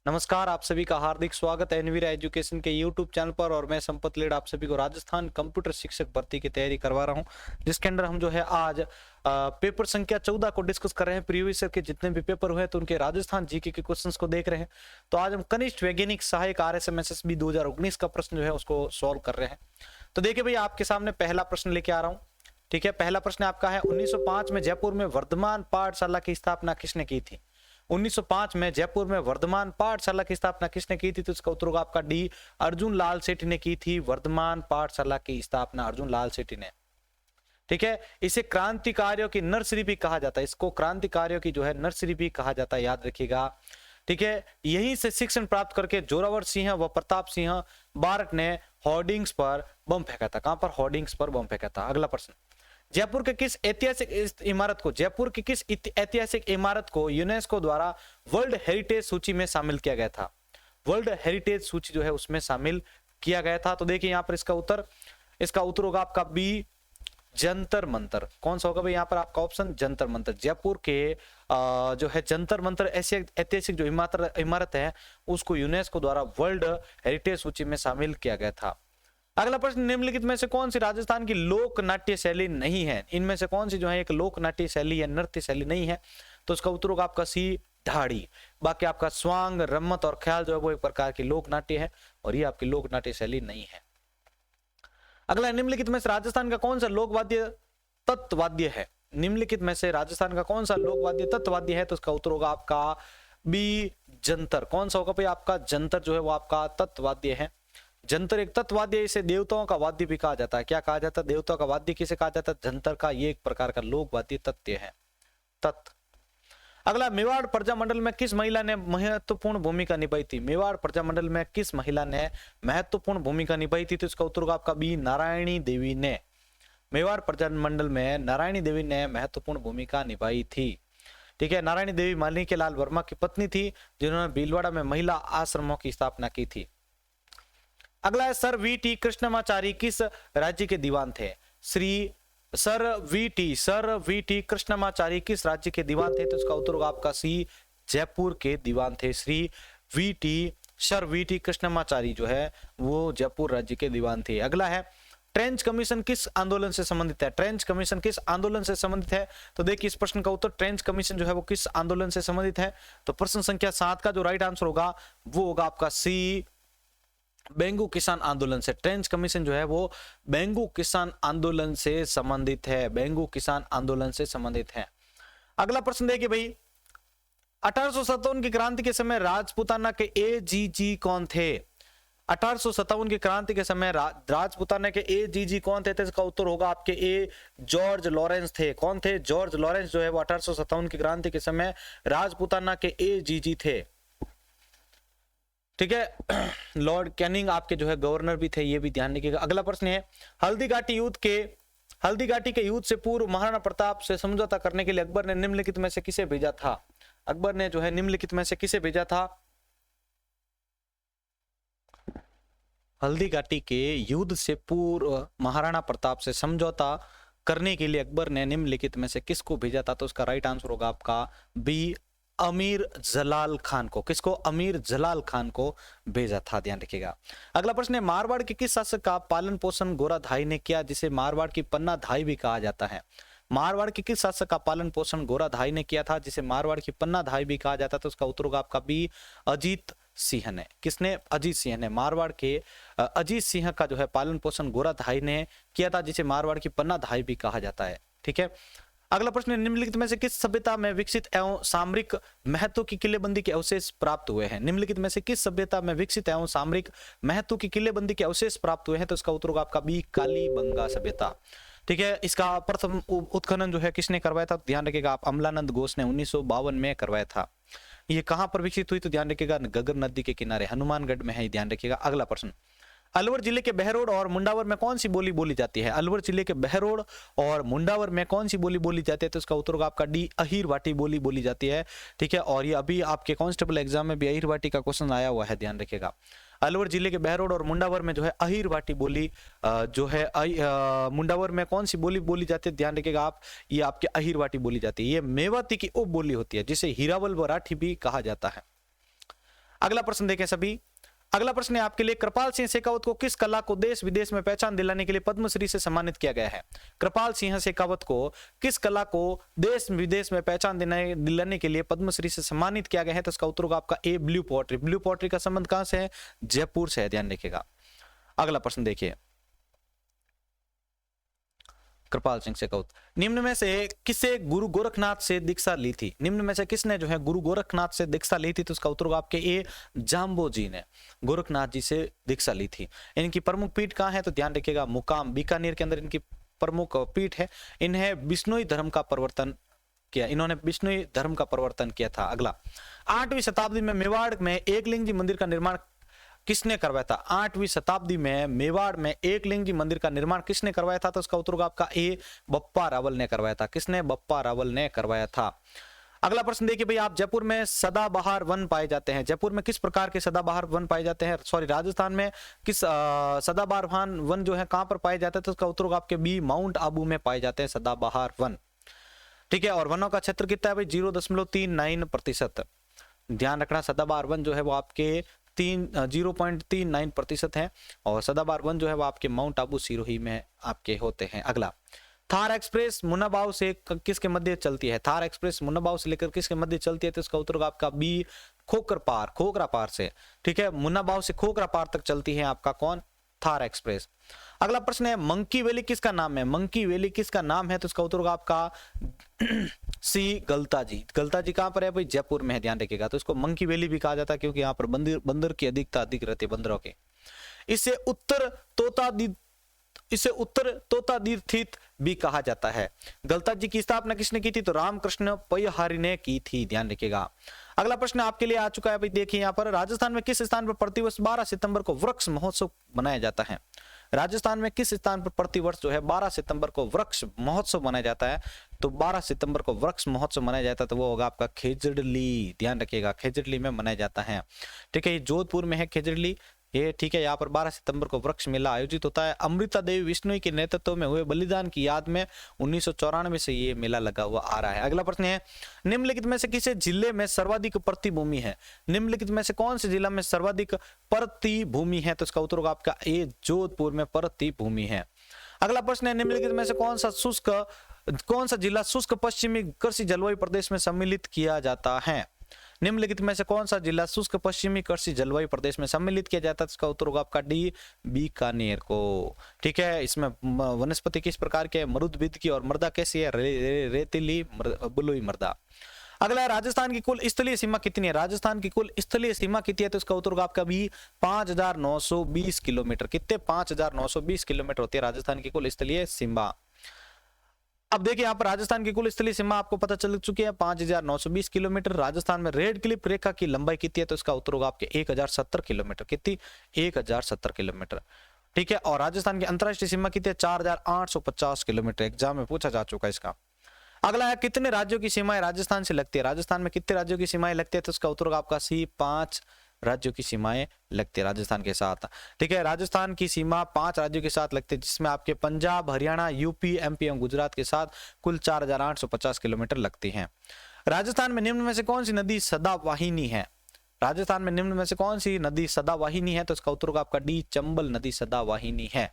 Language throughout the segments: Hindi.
नमस्कार, आप सभी का हार्दिक स्वागत है एनवीरा एजुकेशन के यूट्यूब चैनल पर। और मैं संपत लेड आप सभी को राजस्थान कंप्यूटर शिक्षक भर्ती की तैयारी करवा रहा हूं, जिसके अंदर हम जो है आज पेपर संख्या 14 को डिस्कस कर रहे हैं। प्रीवियस ईयर के जितने भी पेपर हुए तो उनके राजस्थान जीके के क्वेश्चंस को देख रहे हैं। तो आज हम कनिष्ठ वैज्ञानिक सहायक RSMSSB 2019 का प्रश्न जो है उसको सॉल्व कर रहे हैं। तो देखिए भैया, आपके सामने पहला प्रश्न लेके आ रहा हूँ। ठीक है, पहला प्रश्न आपका है 1905 में जयपुर में वर्धमान पाठशाला की स्थापना किसने की थी? 1905 में जयपुर में वर्धमान पाठशाला की स्थापना किसने की थी? तो इसका उत्तर होगा आपका डी, अर्जुन लाल सेठी ने की थी वर्धमान पाठशाला की स्थापना, अर्जुन लाल सेठी ने। ठीक है, इसे क्रांतिकारियों की नर्सरी भी कहा जाता है, इसको क्रांतिकारियों की जो है नर्सरी भी कहा जाता है, याद रखिएगा। ठीक है, यहीं से शिक्षण प्राप्त करके जोरावर सिंह व प्रताप सिंह बारट ने होर्डिंग्स पर बम फेंका था। कहां पर? होर्डिंग्स पर बम फेंका था। अगला प्रश्न, जयपुर के किस ऐतिहासिक इमारत को यूनेस्को द्वारा वर्ल्ड हेरिटेज सूची में शामिल किया गया था? वर्ल्ड हेरिटेज सूची जो है उसमें शामिल किया गया था। तो देखिए यहाँ पर इसका उत्तर होगा आपका बी, जंतर मंतर। कौन सा होगा भाई यहाँ पर आपका ऑप्शन? जंतर मंतर। जयपुर के जो है जंतर मंतर ऐसी ऐतिहासिक जो इमारत है उसको यूनेस्को द्वारा वर्ल्ड हेरिटेज सूची में शामिल किया गया था। अगला प्रश्न, निम्नलिखित में से कौन सी राजस्थान की लोक नाट्य शैली नहीं है? इनमें से कौन सी जो है एक लोक नाट्य शैली या नृत्य शैली नहीं है? तो इसका उत्तर होगा आपका सी, ढाड़ी। बाकी आपका स्वांग, रम्मत और ख्याल जो है वो एक प्रकार की लोक नाट्य है और ये आपकी लोक नाट्य शैली नहीं है। अगला, निम्नलिखित में से राजस्थान का कौन सा लोकवाद्य तत्वाद्य है? निम्नलिखित में से राजस्थान का कौन सा लोकवाद्य तत्वाद्य है? तो इसका उत्तर होगा आपका बी, जंतर। कौन सा होगा भाई आपका? जंतर जो है वो आपका तत्वाद्य है। जंतर एक तत्वाद्य, इसे देवताओं का वाद्य भी कहा जाता है। क्या कहा जाता है? देवताओं का वाद्य किसे कहा जाता है? जंतर का। ये एक प्रकार का लोकवाद्य तत्व है, तत्। अगला, मेवाड़ प्रजामंडल में किस महिला ने महत्वपूर्ण भूमिका निभाई थी? मेवाड़ प्रजामंडल में किस महिला ने महत्वपूर्ण भूमिका निभाई थी? तो इसका उत्तर होगा आपका बी, नारायणी देवी ने। मेवाड़ प्रजामंडल में नारायणी देवी ने महत्वपूर्ण भूमिका निभाई थी। ठीक है, नारायणी देवी मालिनी लाल वर्मा की पत्नी थी जिन्होंने भीलवाड़ा में महिला आश्रमों की स्थापना की थी। अगला है, सर वी.टी. कृष्णमाचारी किस राज्य के दीवान थे? Sir VT. कृष्णमाचारी किस राज्य के दीवान थे? तो इसका उत्तर होगा आपका सी, जयपुर के दीवान थे। Sir VT. कृष्णमाचारी जो है वो जयपुर राज्य के दीवान थे। अगला है, ट्रेंच कमीशन किस आंदोलन से संबंधित है? ट्रेंच कमीशन किस आंदोलन से संबंधित है? तो देखिए इस प्रश्न का उत्तर, ट्रेंच कमीशन जो है वो किस आंदोलन से संबंधित है? तो प्रश्न संख्या 7 का जो राइट आंसर होगा वो होगा आपका सी, बेंगू किसान आंदोलन से। ट्रेंच कमीशन जो है वो बेंगू किसान आंदोलन से संबंधित है, बेंगू किसान आंदोलन से संबंधित है। अगला प्रश्न देखिए भाई, 1857 की क्रांति के समय राजपूताना के AGG कौन थे? 1857 की क्रांति के समय राजपूताना के AGG कौन थे? तो इसका उत्तर होगा आपके ए, जॉर्ज लॉरेंस थे। कौन थे? जॉर्ज लॉरेंस जो है वो 1857 की क्रांति के समय राजपूताना के AGG थे। ठीक है, लॉर्ड कैनिंग आपके जो है गवर्नर भी थे, ये भी ध्यान रखिएगा। अगला प्रश्न है, हल्दीघाटी के युद्ध से पूर्व महाराणा प्रताप से समझौता करने के लिए अकबर ने निम्नलिखित में से किसे भेजा था? अकबर ने जो है निम्नलिखित में से किसे भेजा था? हल्दीघाटी के युद्ध से पूर्व महाराणा प्रताप से समझौता करने के लिए अकबर ने निम्नलिखित में से किसको भेजा था? तो उसका राइट आंसर होगा आपका बी, अमीर जलाल खान को। किसको? अमीर जलाल खान को भेजा था, ध्यान रखिएगा। अगला प्रश्न है, मारवाड़ के किस शासक का पालन पोषण गोराधाई ने किया, जिसे मारवाड़ की पन्ना धाई भी कहा जाता है? मारवाड़ के किस शासक का पालन पोषण गोराधाई ने किया था, जिसे मारवाड़ की पन्ना धाई भी कहा जाता है? तो उसका उत्तर होगा आपका बी, अजीत सिंह ने। किसने? अजीत सिंह ने। मारवाड़ के अजीत सिंह का जो है पालन पोषण गोराधाई ने किया था, जिसे मारवाड़ की पन्ना धाई भी कहा जाता है। ठीक है, अगला प्रश्न, निम्नलिखित में से किस सभ्यता में विकसित एवं सामरिक महत्व की किलेबंदी के अवशेष प्राप्त हुए हैं? निम्नलिखित में से किस सभ्यता में विकसित एवं सामरिक महत्व की किलेबंदी के अवशेष प्राप्त हुए हैं? तो इसका उत्तर होगा आपका बी, कालीबंगा सभ्यता। ठीक है, इसका प्रथम उत्खनन जो है किसने करवाया था? ध्यान रखिएगा आप, अमलानंद घोष ने 1952 में करवाया था। ये कहां पर विकसित हुई? तो ध्यान रखिएगा, गगर नदी के किनारे हनुमानगढ़ में है, ध्यान रखिएगा। अगला प्रश्न, अलवर जिले के बहरोड और मुंडावर में कौन सी बोली बोली जाती है? अलवर जिले के बहरोड और मुंडावर में कौन सी बोली बोली जाती है? तो इसका उत्तर होगा आपका डी, अहीरवाटी बोली बोली जाती है। ठीक है, और ये अभी आपके कांस्टेबल एग्जाम में भी अहीरवाटी का क्वेश्चन आया हुआ है, ध्यान रखिएगा। अलवर जिले के बहरोड और मुंडावर में जो है अहीरवाटी बोली जो है मुंडावर में कौन सी बोली बोली जाती है? ध्यान रखिएगा आप, ये आपके अहीरवाटी बोली जाती है। ये मेवाती की उप बोली होती है, जिसे हीरावल वराठी भी कहा जाता है। अगला प्रश्न देखें सभी। अगला प्रश्न है आपके लिए, कृपाल सिंह शेखावत को किस कला को देश विदेश में पहचान दिलाने के लिए पद्मश्री से सम्मानित किया गया है? कृपाल सिंह शेखावत को किस कला को देश विदेश में पहचान दिलाने के लिए पद्मश्री से सम्मानित किया गया है? तो इसका उत्तर होगा आपका ए, ब्लू पोएट्री। ब्लू पोएट्री का संबंध कहां से है? जयपुर से है, ध्यान रखिएगा। अगला प्रश्न देखिए, कृपाल सिंह शेखावत निम्न में से किसे गुरु गोरखनाथ से दीक्षा ली थी? निम्न में से किसने जो है गुरु गोरखनाथ से दीक्षा ली थी? तो इसका उत्तर होगा आपके ए, जाम्बो जी ने गोरखनाथ जी से दीक्षा ली थी। इनकी प्रमुख पीठ कहाँ है? तो ध्यान रखिएगा, मुकाम बीकानेर के अंदर इनकी प्रमुख पीठ है। इन्हें बिश्नोई धर्म का प्रवर्तन किया, इन्होंने बिश्नोई धर्म का प्रवर्तन किया था। अगला, 8वीं शताब्दी में मेवाड़ में एकलिंगी मंदिर का निर्माण किसने करवाया था? 8वीं शताब्दी में मेवाड़ में एकलिंगी मंदिर का निर्माण किसने करवाया था? तो इसका उत्तर होगा आपका ए, बप्पा रावल ने करवाया था। किसने? बप्पा रावल ने करवाया था। अगला प्रश्न देखिए भाई, आप जयपुर में सदाबहार वन पाए जाते हैं। जयपुर में किस प्रकार के सदाबहार वन पाए जाते हैं? सॉरी, राजस्थान में किस सदाबहार वन जो है कहां पर पाए जाते हैं? तो इसका उत्तर होगा आपके बी, माउंट आबू में पाए जाते हैं सदाबहार वन। ठीक है, और वनों का क्षेत्र कितना है भाई? 0.39%। ध्यान रखना, सदाबहार वन जो है वो आपके 0.39% है, और सदाबहार वन जो है वो आपके माउंट आबू सिरोही में आपके होते हैं। अगला, थार एक्सप्रेस मुन्नाबाव से किसके मध्य चलती है? थार एक्सप्रेस मुन्नाबाव से लेकर किसके मध्य चलती है? तो इसका उत्तर होगा आपका बी, खोखरा पार से। ठीक है, मुन्नाबाव से खोखरा पार तक चलती है आपका कौन? थार एक्सप्रेस। अगला प्रश्न है, मंकी वैली किसका नाम है? मंकी वैली किसका नाम है? तो इसका उत्तर होगा आपका सी, गलता जी। गलता जी कहां पर है भाई? जयपुर में है, ध्यान रखिएगा। तो इसको मंकी वैली भी कहा जाता है क्योंकि यहाँ पर बंदर की अधिकता अधिक रहती है, बंदरों की। इसे उत्तर तोतादीर्थित भी कहा जाता है। गलता जी की स्थापना किसने की थी? तो रामकृष्ण पयहारी ने की थी, ध्यान रखिएगा। अगला प्रश्न आपके लिए आ चुका है भाई, देखिए यहाँ पर, राजस्थान में किस स्थान पर प्रतिवर्ष 12 सितंबर को वृक्ष महोत्सव मनाया जाता है? राजस्थान में किस स्थान पर प्रतिवर्ष जो है 12 सितंबर को वृक्ष महोत्सव मनाया जाता है? तो 12 सितंबर को वृक्ष महोत्सव मनाया जाता है तो वो होगा आपका खेजड़ली, ध्यान रखिएगा, खेजड़ली में मनाया जाता है। ठीक है, ये जोधपुर में है खेजड़ली ये। ठीक है, यहाँ पर 12 सितंबर को वृक्ष मेला आयोजित होता है। अमृता देवी विश्नोई के नेतृत्व में हुए बलिदान की याद में 1994 से ये मेला लगा हुआ आ रहा है। अगला प्रश्न है, निम्नलिखित में से किसे जिले में सर्वाधिक परती भूमि है? निम्नलिखित में से कौन से जिला में सर्वाधिक परती भूमि है? तो इसका उत्तर होगा आपका ए, जोधपुर में परती भूमि है। अगला प्रश्न है, निम्नलिखित में से कौन सा जिला शुष्क पश्चिमी कृषि जलवायु प्रदेश में सम्मिलित किया जाता है? निम्नलिखित में से कौन सा जिला शुष्क पश्चिमी कृषि जलवायु प्रदेश में सम्मिलित किया जाता है? इसका उत्तर होगा आपका डी, बीकानेर को। ठीक है, इसमें वनस्पति किस प्रकार के? मरुद्भिद की, और मृदा कैसी है? रेतीली बलुई मृदा। अगला, राजस्थान की कुल स्थलीय सीमा कितनी है? राजस्थान की कुल स्थलीय सीमा कितनी है? तो इसका उत्तर होगा आपका भी 5920 किलोमीटर। कितने? 5920 किलोमीटर होती है राजस्थान की कुल स्थलीय सीमा। अब देखिए यहाँ पर राजस्थान की कुल स्थलीय सीमा आपको पता चल चुकी है 5920 किलोमीटर। राजस्थान में रेड क्लिप रेखा की लंबाई कितनी है? तो इसका उत्तर होगा आपके 1070 किलोमीटर। कितनी? 1070 किलोमीटर। ठीक है, और राजस्थान की अंतरराष्ट्रीय सीमा कितनी है? 4850 किलोमीटर। एग्जाम में पूछा जा चुका है इसका। अगला है, कितने राज्यों की सीमाएं राजस्थान से लगती है? राजस्थान में कितने राज्यों की सीमाएं लगती है? तो इसका उत्तर होगा आपका सी, 5 राज्यों की सीमाएं लगती है राजस्थान के साथ। ठीक है, राजस्थान की सीमा 5 राज्यों के साथ लगती है, जिसमें आपके पंजाब, हरियाणा, यूपी, एमपी एवं गुजरात के साथ कुल 4850 किलोमीटर लगती हैं। राजस्थान में निम्न में से कौन सी नदी सदावाहिनी है? राजस्थान में निम्न में से कौन सी नदी सदावाहिनी है? तो इसका उत्तर होगा आपका डी, चंबल नदी सदावाहिनी है।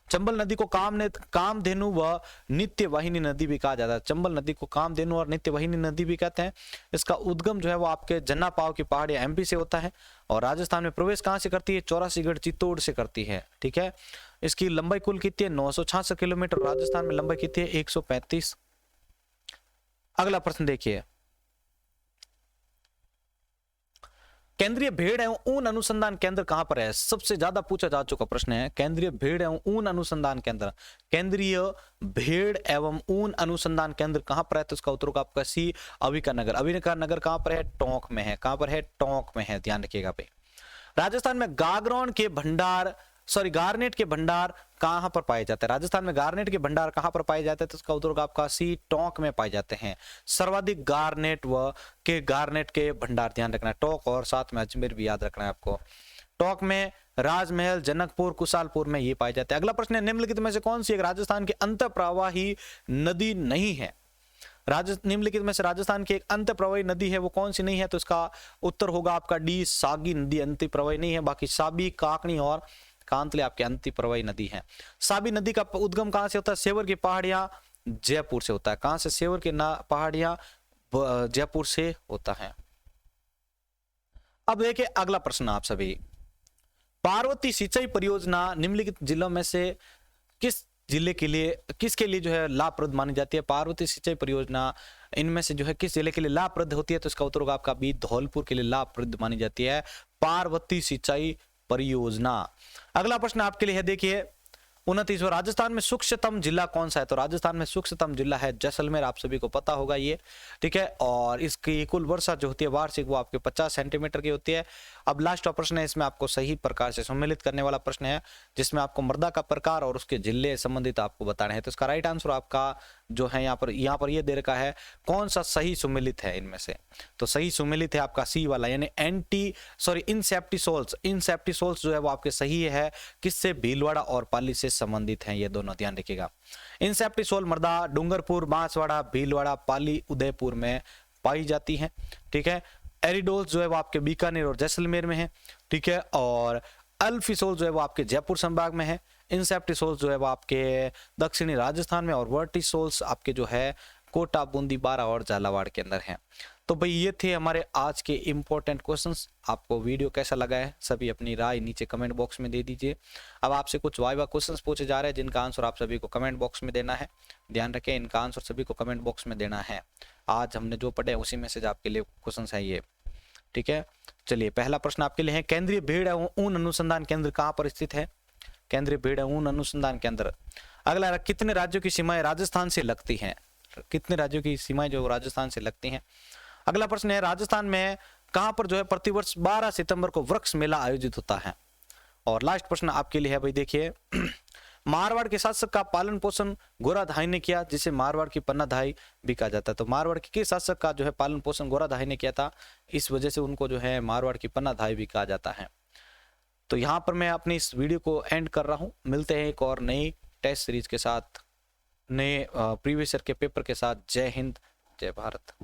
चंबल नदी को कामधेनु व नित्य वाहिनी नदी भी कहा जाता है। चंबल नदी को कामधेनु और नित्य वाहिनी नदी भी कहते हैं। इसका उद्गम जो है वो आपके जन्ना पाव की पहाड़ी एमपी से होता है, और राजस्थान में प्रवेश कहां से करती है? 84गढ़ चित्तौड़ से करती है। ठीक है, इसकी लंबाई कुल कितनी है? 966 किलोमीटर। राजस्थान में लंबाई कितनी है? 135। अगला प्रश्न देखिए, केंद्रीय भेड़ एवं ऊन अनुसंधान केंद्र कहां पर है? सबसे ज्यादा पूछा जा चुका प्रश्न है, केंद्रीय भेड़ एवं ऊन अनुसंधान केंद्र। केंद्रीय भेड़ एवं ऊन अनुसंधान केंद्र कहां पर है? तो इसका उत्तर होगा आपका सी, अविका नगर। अविका नगर कहां पर है? टोंक में है। कहां पर है? टोंक में है, ध्यान रखिएगा पे। राजस्थान में गारनेट के भंडार कहां पर पाए जाते हैं? राजस्थान में गारनेट के भंडार कहां पर पाए जाते हैं? तो इसका उत्तर होगा आपका सी, टोंक में पाए जाते हैं। सर्वाधिक गारनेट के भंडार, ध्यान रखना है। टोंक और साथ में अजमेर भी याद रखना है आपको। टोंक में, राजमहल, जनकपुर, कुशालपुर में ये पाए जाते हैं। अगला प्रश्न है, निम्नलिखित में से कौन सी एक राजस्थान की अंतःप्रवाही नदी नहीं है? निम्नलिखित में से राजस्थान की एक अंत प्रवाही नदी है वो कौन सी नहीं है? तो इसका उत्तर होगा आपका डी, सागी नदी अंत प्रवाही नहीं है। बाकी साबी, काकनी और कांतले आपके अंत प्रवाही नदी है। साबी नदी का उद्गम कहां से होता है? सेवर की पहाड़ियां जयपुर से होता है। कहां से? सेवर की पहाड़ियां जयपुर से होता है। अब देखिए अगला प्रश्न आप सभी, पार्वती सिंचाई परियोजना निम्नलिखित जिलों में से किस जिले के लिए, किसके लिए जो है लाभप्रद मानी जाती है? पार्वती सिंचाई परियोजना इनमें से जो है किस जिले के लिए लाभप्रद होती है? तो इसका उत्तर होगा आपका बी, धौलपुर के लिए लाभप्रद मानी जाती है पार्वती सिंचाई परियोजना। अगला प्रश्न आपके लिए है, देखिए 29वां, राजस्थान में सूक्ष्मतम जिला कौन सा है? तो राजस्थान में सूक्ष्मतम जिला है जैसलमेर, आप सभी को पता होगा ये, ठीक है। और इसकी कुल वर्षा जो होती है वार्षिक वो आपके 50 सेंटीमीटर की होती है। अब लास्ट प्रश्न है, इसमें आपको सही प्रकार से सम्मिलित करने वाला प्रश्न है, जिसमें आपको मृदा का प्रकार और उसके जिले संबंधित आपको बताने हैं। तो इसका राइट आंसर आपका जो है यहाँ पर ये दे रखा है, कौन सा सही सम्मिलित है इनमें से? तो सही सम्मिलित है आपका सी वाला, यानी इंसेप्टिसोल्स जो है वो आपके सही है। किससे? भीलवाड़ा और पाली से संबंधित हैं ये दोनों, ध्यान रखिएगा। इंसेप्टिसोल मृदा डूंगरपुर, बांसवाड़ा, भीलवाड़ा, पाली, उदयपुर में पाई जाती है, ठीक है। एरिडोल्स जो है वो आपके बीकानेर और जैसलमेर में है, ठीक है। और अल्फिसोल जो है वो आपके जयपुर संभाग में है। इंसेप्टिसोल्स जो है वो आपके दक्षिणी राजस्थान में, और वर्टिसोल्स आपके जो है कोटा, बूंदी, बारा और झालावाड़ के अंदर हैं। तो भाई ये थे हमारे आज के इंपॉर्टेंट क्वेश्चंस। आपको वीडियो कैसा लगा है सभी अपनी राय नीचे कमेंट बॉक्स में दे दीजिए। अब आपसे कुछ वाइवा क्वेश्चंस पूछे जा रहे हैं जिनका आंसर आप सभी को कमेंट बॉक्स में देना है। ध्यान रखें, इनका आंसर सभी को कमेंट बॉक्स में देना है। आज हमने जो पढ़े उसी में से आपके लिए क्वेश्चंस है ये, ठीक है। चलिए पहला प्रश्न आपके लिए है, केंद्रीय भेड़ ऊन अनुसंधान केंद्र कहाँ पर स्थित है? केंद्रीय भेड़ ऊन अनुसंधान केंद्र। अगला, कितने राज्यों की सीमाएं राजस्थान से लगती हैं? कितने राज्यों की सीमाएं जो राजस्थान से लगती हैं? अगला प्रश्न है, राजस्थान में कहां पर जो है प्रतिवर्ष 12 सितंबर को वृक्ष मेला आयोजित होता है? और लास्ट प्रश्न आपके लिए है भाई, देखिए मारवाड़ के शासक का पालन पोषण गोराधाई ने किया, जिसे मारवाड़ की पन्नाधाई भी कहा जाता है। तो मारवाड़ के किस शासक का जो है पालन पोषण गोराधाई ने किया था, इस वजह से उनको जो है मारवाड़ की पन्नाधाई भी कहा जाता है। तो यहाँ पर मैं अपनी इस वीडियो को एंड कर रहा हूँ। मिलते हैं एक और नई टेस्ट सीरीज के साथ, नए प्रीवियस ईयर के पेपर के साथ। जय हिंद, जय भारत।